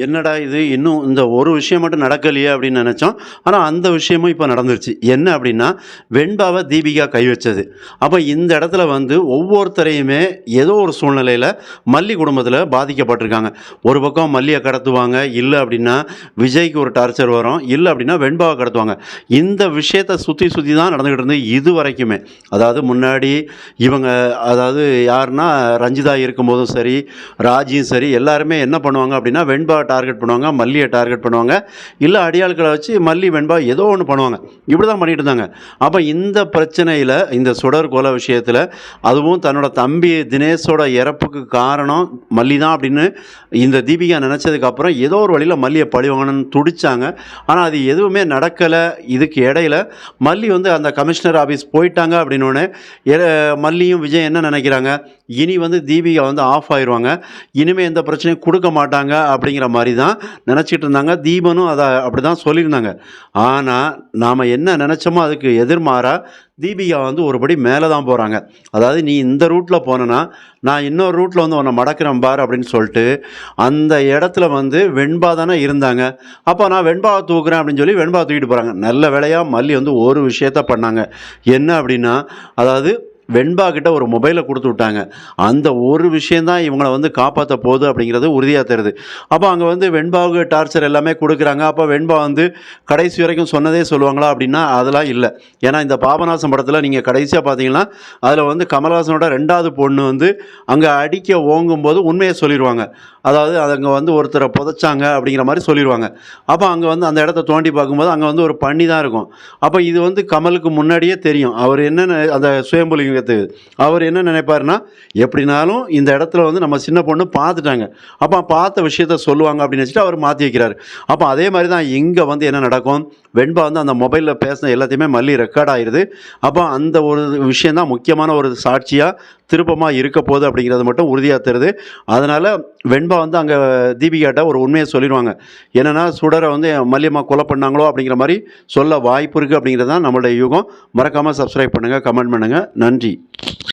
என்னடா இது இன்னும் இந்த ஒரு விஷயம் மட்டும் நடக்கலையே அப்படின்னு நினச்சோம். ஆனால் அந்த விஷயமும் இப்போ நடந்துருச்சு. என்ன அப்படின்னா, வெண்பாவை தீபிகா கை வச்சது. அப்போ இந்த இடத்துல வந்து ஒவ்வொருத்தரையுமே ஏதோ ஒரு சூழ்நிலையில் மல்லி குடும்பத்தில் பாதிக்கப்பட்டிருக்காங்க. ஒரு பக்கம் மல்லியை கடத்துவாங்க, இல்லை அப்படின்னா விஜய்க்கு ஒரு டார்ச்சர் வரும், இல்லை அப்படின்னா வெண்பாவை கடத்துவாங்க. இந்த விஷயத்தை சுற்றி சுற்றி தான் நடந்துக்கிட்டு இருந்தது இது வரைக்குமே. அதாவது முன்னாடி இவங்க, அதாவது யாருன்னா ரஞ்சிதா இருக்கும்போதும் சரி, ராஜியும் சரி, எல்லாருமே என்ன பண்ணுவாங்க அப்படின்னா வெண்பா டார்கெட் பண்ணுவாங்க, மல்லியை டார்கெட் பண்ணுவாங்க, இல்லை அடியாட்களை வச்சு மல்லி வெண்பா ஏதோ ஒன்று பண்ணுவாங்க. இப்படி தான் பண்ணிட்டு இருந்தாங்க. அப்போ இந்த பிரச்சனையில், இந்த சுடர் கொலை விஷயத்தில், அதுவும் தன்னோட தம்பி தினேஷோட இறப்புக்கு காரணம் மல்லி தான் அப்படின்னு இந்த தீபிகா நினச்சதுக்கப்புறம் ஏதோ ஒரு வழியில் மல்லியை பழிவாங்கன்னு துடிச்சாங்க. ஆனால் அது எதுவுமே நடக்கலை. இதுக்கு இடையில் மல்லி வந்து அந்த கமிஷனர் ஆஃபீஸ் போயிட்டாங்க அப்படின்னோடனே மல்லியும் விஜய் என்ன நினைக்கிறாங்க, இனி வந்து தீபிகா வந்து ஆஃப் ஆயிடுவாங்க, இனிமேல் எந்த பிரச்சனையும் கொடுக்க மாட்டாங்க அப்படிங்கிற மாதிரி தான் நினச்சிட்டு இருந்தாங்க. தீபனும் அதை அப்படி தான் சொல்லியிருந்தாங்க. ஆனால் நாம் என்ன நினச்சோமோ அதுக்கு எதிர்மாறாக தீபிகா வந்து ஒருபடி மேலே தான் போகிறாங்க. அதாவது நீ இந்த ரூட்டில் போனேன்னா நான் இன்னொரு ரூட்டில் வந்து உன்னை மடக்கிறேன் பார் அப்படின்னு சொல்லிட்டு அந்த இடத்துல வந்து வெண்பா தானே இருந்தாங்க. அப்போ நான் வெண்பாவை தூக்குறேன் அப்படின்னு சொல்லி வெண்பாவை தூக்கிட்டு போகிறாங்க. நல்ல வேளையாக மல்லி வந்து ஒரு விஷயத்த பண்ணாங்க. என்ன அப்படின்னா, அதாவது வெண்பா கிட்ட ஒரு மொபைலை கொடுத்து விட்டாங்க. அந்த ஒரு விஷயந்தான் இவங்களை வந்து காப்பாற்ற போகுது அப்படிங்கிறது உறுதியாக தருது. அப்போ அங்கே வந்து வெண்பாவுக்கு டார்ச்சர் எல்லாமே கொடுக்குறாங்க. அப்போ வெண்பா வந்து கடைசி வரைக்கும் சொன்னதே சொல்லுவாங்களா அப்படின்னா அதெல்லாம் இல்லை. ஏன்னா இந்த பாபநாசம் படத்தில் நீங்கள் கடைசியாக பார்த்தீங்கன்னா அதில் வந்து கமல்ஹாசனோட 2வது பொண்ணு வந்து அங்கே அடிக்க ஓங்கும்போது உண்மையை சொல்லிடுவாங்க. அதாவது அங்கே வந்து ஒருத்தரை புதைச்சாங்க அப்படிங்கிற மாதிரி சொல்லிடுவாங்க. அப்போ அங்கே வந்து அந்த இடத்த தோண்டி பார்க்கும்போது அங்கே வந்து ஒரு பண்ணி தான் இருக்கும். அப்போ இது வந்து கமலுக்கு முன்னாடியே தெரியும். அவர் என்னென்ன அந்த சுயம்புலிங்கத்துக்கு அவர் என்ன நினைப்பாருன்னா, எப்படினாலும் இந்த இடத்துல வந்து நம்ம சின்ன பொண்ணு பார்த்துட்டாங்க, அப்போ பார்த்த விஷயத்த சொல்லுவாங்க அப்படின்னு வச்சுட்டு அவர் மாற்றி வைக்கிறார். அப்போ அதே மாதிரி தான் இங்கே வந்து என்ன நடக்கும், வெண்பா வந்து அந்த மொபைலில் பேசின எல்லாத்தையுமே மல்லி ரெக்கார்ட் ஆகிடுது. அப்போ அந்த ஒரு விஷயந்தான் முக்கியமான ஒரு சாட்சியாக திருப்பமாக இருக்க போகுது அப்படிங்கிறது மட்டும் உறுதியாக தருது. அதனால் வெண்பா வந்து அங்கே தீபிகாட்ட ஒரு உண்மையை சொல்லிடுவாங்க. என்னென்னா சுடரை வந்து மல்லியம்மா கொலை பண்ணாங்களோ அப்படிங்கிற மாதிரி சொல்ல வாய்ப்பு இருக்குது அப்படிங்கிறது தான் நம்மளுடைய யூகம். மறக்காமல் சப்ஸ்கிரைப் பண்ணுங்கள், கமெண்ட் பண்ணுங்கள். நன்றி.